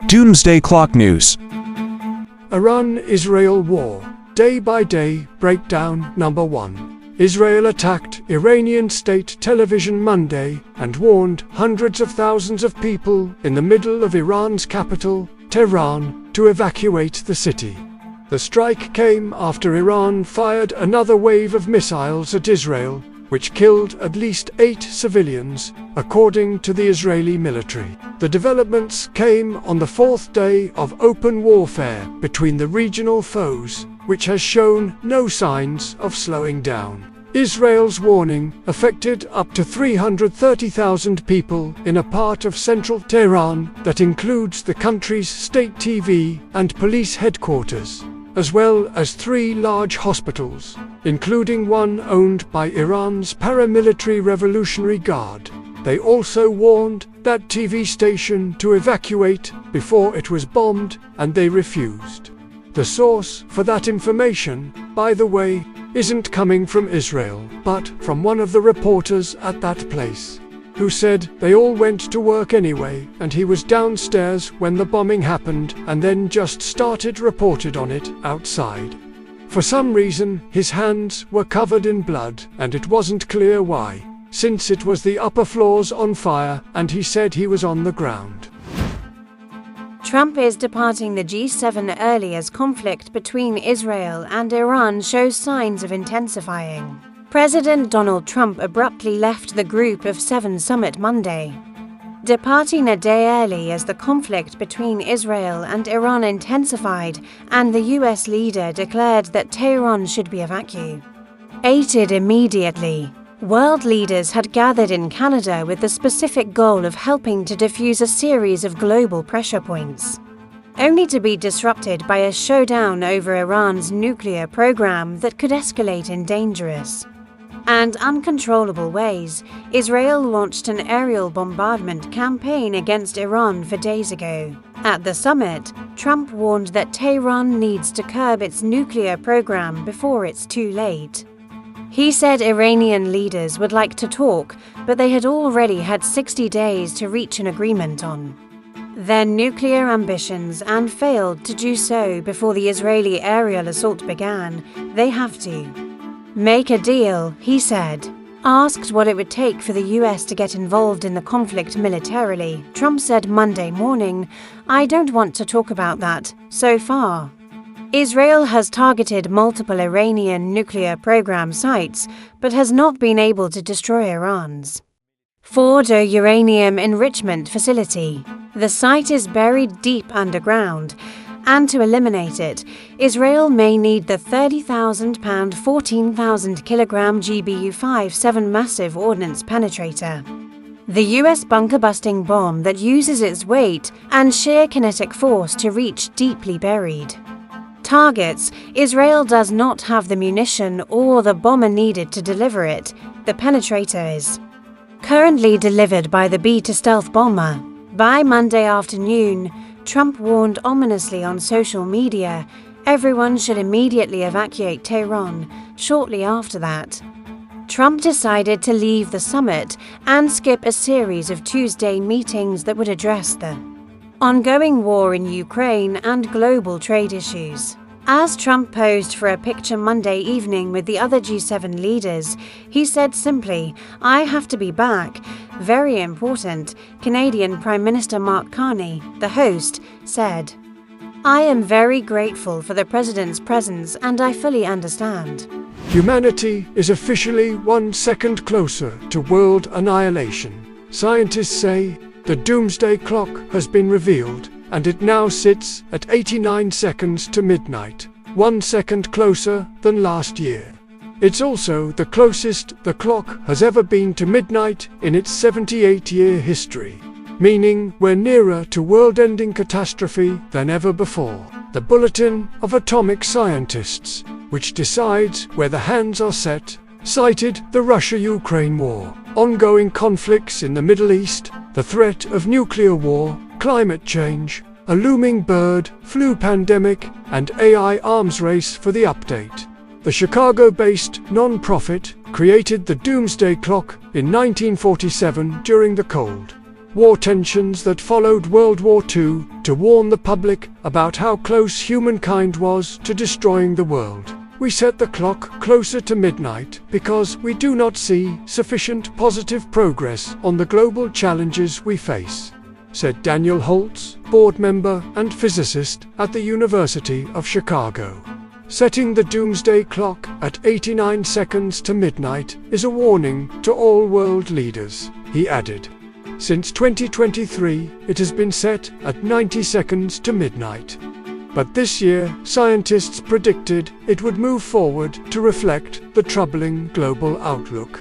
Doomsday Clock News. Iran-Israel war. Day by day breakdown number 1. Israel attacked Iranian state television Monday and warned hundreds of thousands of people in the middle of Iran's capital, Tehran, to evacuate the city. The strike came after Iran fired another wave of missiles at Israel, which killed at least 8 civilians, according to the Israeli military. The developments came on the 4th day of open warfare between the regional foes, which has shown no signs of slowing down. Israel's warning affected up to 330,000 people in a part of central Tehran that includes the country's state TV and police headquarters, as well as 3 large hospitals, including one owned by Iran's paramilitary Revolutionary Guard. They also warned that TV station to evacuate before it was bombed, and they refused. The source for that information, by the way, isn't coming from Israel, but from one of the reporters at that place, who said they all went to work anyway, and he was downstairs when the bombing happened and then just started reported on it outside. For some reason, his hands were covered in blood, and it wasn't clear why, since it was the upper floors on fire, and he said he was on the ground. Trump is departing the G7 early as conflict between Israel and Iran shows signs of intensifying. President Donald Trump abruptly left the Group of 7 summit Monday, departing a day early as the conflict between Israel and Iran intensified, and the US leader declared that Tehran should be evacuated immediately. World leaders had gathered in Canada with the specific goal of helping to defuse a series of global pressure points, only to be disrupted by a showdown over Iran's nuclear program that could escalate in dangerous and uncontrollable ways. Israel launched an aerial bombardment campaign against Iran 4 days ago. At the summit, Trump warned that Tehran needs to curb its nuclear program before it's too late. He said Iranian leaders would like to talk, but they had already had 60 days to reach an agreement on their nuclear ambitions and failed to do so before the Israeli aerial assault began. They have to make a deal, he said. Asked what it would take for the US to get involved in the conflict militarily, Trump said Monday morning, "I don't want to talk about that, so far." Israel has targeted multiple Iranian nuclear program sites, but has not been able to destroy Iran's Fordo uranium enrichment facility. The site is buried deep underground, and to eliminate it, Israel may need the 30,000-pound, 14,000-kilogram GBU-57 massive ordnance penetrator, the US bunker-busting bomb that uses its weight and sheer kinetic force to reach deeply buried targets. Israel does not have the munition or the bomber needed to deliver it. The penetrator is currently delivered by the B-2 stealth bomber. By Monday afternoon, Trump warned ominously on social media everyone should immediately evacuate Tehran. Shortly after that, Trump decided to leave the summit and skip a series of Tuesday meetings that would address the ongoing war in Ukraine and global trade issues. As Trump posed for a picture Monday evening with the other G7 leaders, he said simply, "I have to be back. Very important," Canadian Prime Minister Mark Carney, the host, said. "I am very grateful for the President's presence and I fully understand." Humanity is officially 1 second closer to world annihilation. Scientists say the Doomsday Clock has been revealed, and it now sits at 89 seconds to midnight, 1 second closer than last year. It's also the closest the clock has ever been to midnight in its 78-year history, meaning we're nearer to world-ending catastrophe than ever before. The Bulletin of Atomic Scientists, which decides where the hands are set, cited the Russia-Ukraine war, ongoing conflicts in the Middle East, the threat of nuclear war, climate change, a looming bird flu pandemic, and AI arms race for the update. The Chicago-based non-profit created the Doomsday Clock in 1947 during the Cold war tensions that followed World War II, to warn the public about how close humankind was to destroying the world. We set the clock closer to midnight because we do not see sufficient positive progress on the global challenges we face, said Daniel Holtz, board member and physicist at the University of Chicago. Setting the Doomsday Clock at 89 seconds to midnight is a warning to all world leaders, he added. Since 2023, it has been set at 90 seconds to midnight. But this year, scientists predicted it would move forward to reflect the troubling global outlook.